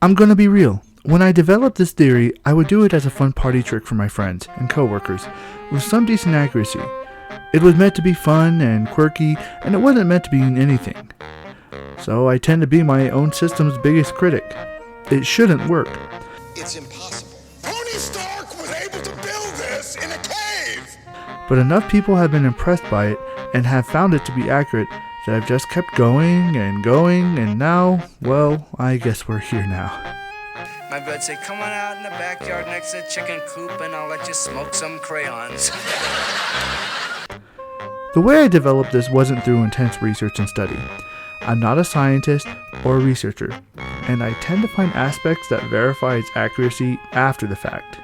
I'm gonna be real. When I developed this theory, I would do it as a fun party trick for my friends and coworkers, with some decent accuracy. It was meant to be fun and quirky, and it wasn't meant to be anything. So I tend to be my own system's biggest critic. It shouldn't work. It's impossible. Tony Stark was able to build this in a cave! But enough people have been impressed by it and have found it to be accurate that I've just kept going, and now, well, I guess we're here now. My bud said, come on out in the backyard next to the chicken coop and I'll let you smoke some crayons. The way I developed this wasn't through intense research and study. I'm not a scientist or a researcher, and I tend to find aspects that verify its accuracy after the fact.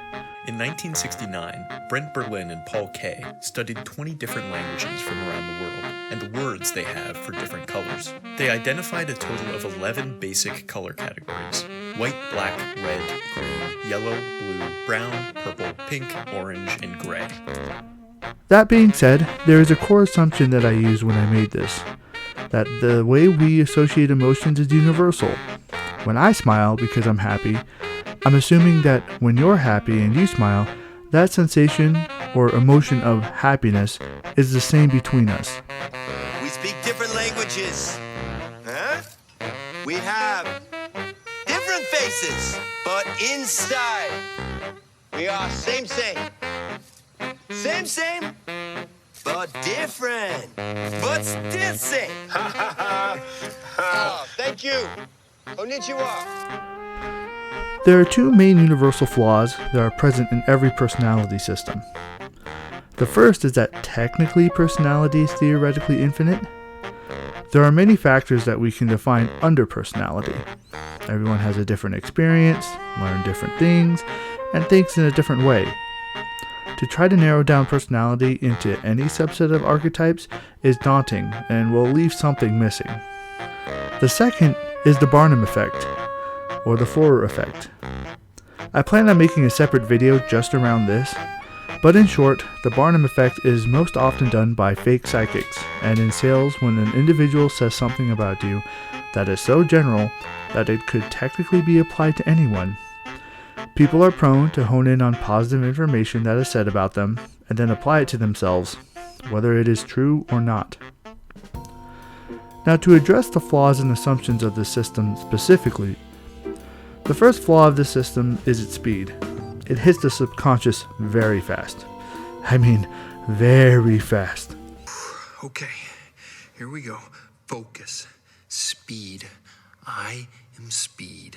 In 1969, Brent Berlin and Paul Kay studied 20 different languages from around the world and the words they have for different colors. They identified a total of 11 basic color categories: white, black, red, green, yellow, blue, brown, purple, pink, orange, and gray. That being said, there is a core assumption that I used when I made this, that the way we associate emotions is universal. When I smile because I'm happy, I'm assuming that when you're happy and you smile, that sensation or emotion of happiness is the same between us. We speak different languages. Huh? We have different faces, but inside we are same. Same, but different. But still same. Oh, thank you. Konnichiwa. There are two main universal flaws that are present in every personality system. The first is that technically personality is theoretically infinite. There are many factors that we can define under personality. Everyone has a different experience, learn different things, and thinks in a different way. To try to narrow down personality into any subset of archetypes is daunting and will leave something missing. The second is the Barnum effect, or the Forer effect. I plan on making a separate video just around this, but in short, the Barnum effect is most often done by fake psychics and in sales when an individual says something about you that is so general that it could technically be applied to anyone. People are prone to hone in on positive information that is said about them and then apply it to themselves, whether it is true or not. Now, to address the flaws and assumptions of this system specifically, the first flaw of this system is its speed. It hits the subconscious very fast. I mean, very fast. Okay, here we go. Focus. Speed. I am speed.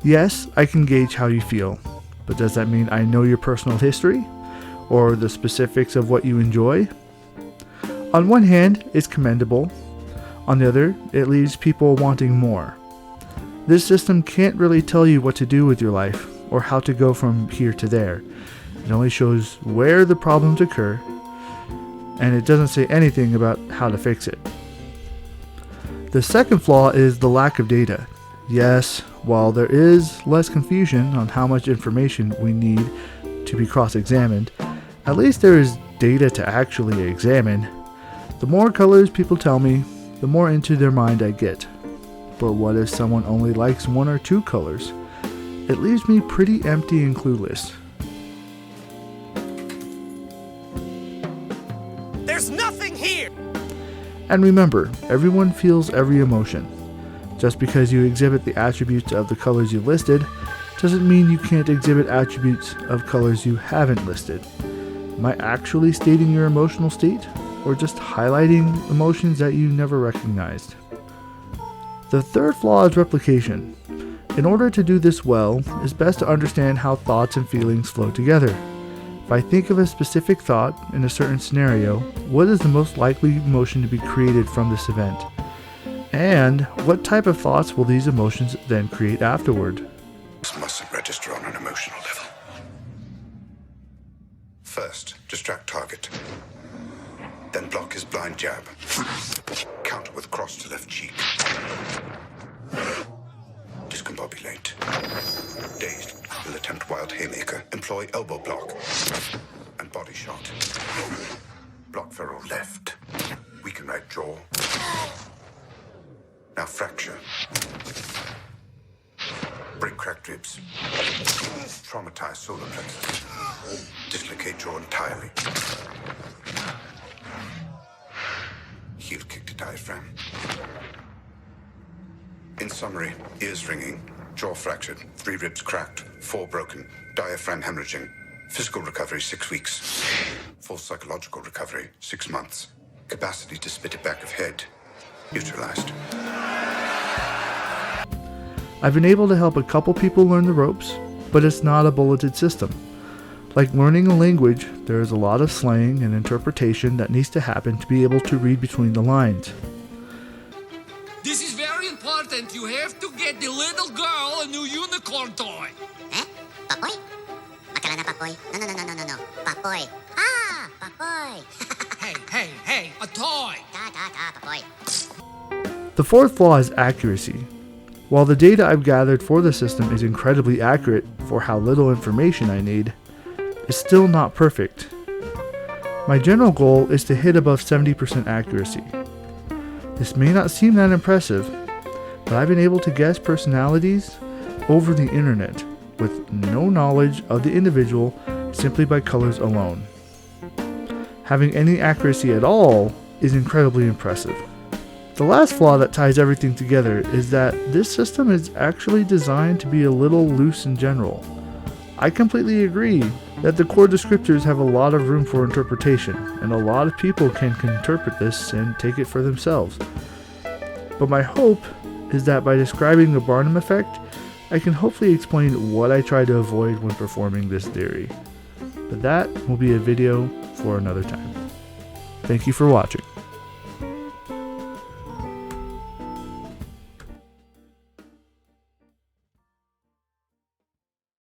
Yes, I can gauge how you feel, but does that mean I know your personal history? Or the specifics of what you enjoy? On one hand, it's commendable. On the other, it leaves people wanting more. This system can't really tell you what to do with your life, or how to go from here to there. It only shows where the problems occur, and it doesn't say anything about how to fix it. The second flaw is the lack of data. Yes, while there is less confusion on how much information we need to be cross-examined, at least there is data to actually examine. The more colors people tell me, the more into their mind I get. But what if someone only likes one or two colors? It leaves me pretty empty and clueless. There's nothing here. And remember, everyone feels every emotion. Just because you exhibit the attributes of the colors you listed, doesn't mean you can't exhibit attributes of colors you haven't listed. Am I actually stating your emotional state, or just highlighting emotions that you never recognized? The third flaw is replication. In order to do this well, it's best to understand how thoughts and feelings flow together. If I think of a specific thought in a certain scenario, what is the most likely emotion to be created from this event? And what type of thoughts will these emotions then create afterward? This mustn't register on an emotional level. First, distract target. Then block his blind jab. Counter with cross to left cheek. Discombobulate. Dazed, will attempt wild haymaker. Employ elbow block. And body shot. Block feral left. Weaken right jaw. Now fracture. Break cracked ribs. Traumatize solar plexus. Dislocate jaw entirely. Heel kick to diaphragm. In summary, ears ringing, jaw fractured, 3 ribs cracked, 4 broken, diaphragm hemorrhaging. Physical recovery 6 weeks. Full psychological recovery 6 months. Capacity to spit it back of head neutralized. I've been able to help a couple people learn the ropes, but it's not a bulleted system. Like learning a language, there is a lot of slang and interpretation that needs to happen to be able to read between the lines. This is very important. You have to get the little girl a new unicorn toy. Eh? Papoy? Akala na papoy? No. Papoy. Ah! Papoy! Hey, a toy. Papoy. The fourth flaw is accuracy. While the data I've gathered for the system is incredibly accurate for how little information I need, it's still not perfect. My general goal is to hit above 70% accuracy. This may not seem that impressive, but I've been able to guess personalities over the internet with no knowledge of the individual simply by colors alone. Having any accuracy at all is incredibly impressive. The last flaw that ties everything together is that this system is actually designed to be a little loose in general. I completely agree that the core descriptors have a lot of room for interpretation, and a lot of people can interpret this and take it for themselves. But my hope is that by describing the Barnum effect, I can hopefully explain what I try to avoid when performing this theory. But that will be a video for another time. Thank you for watching.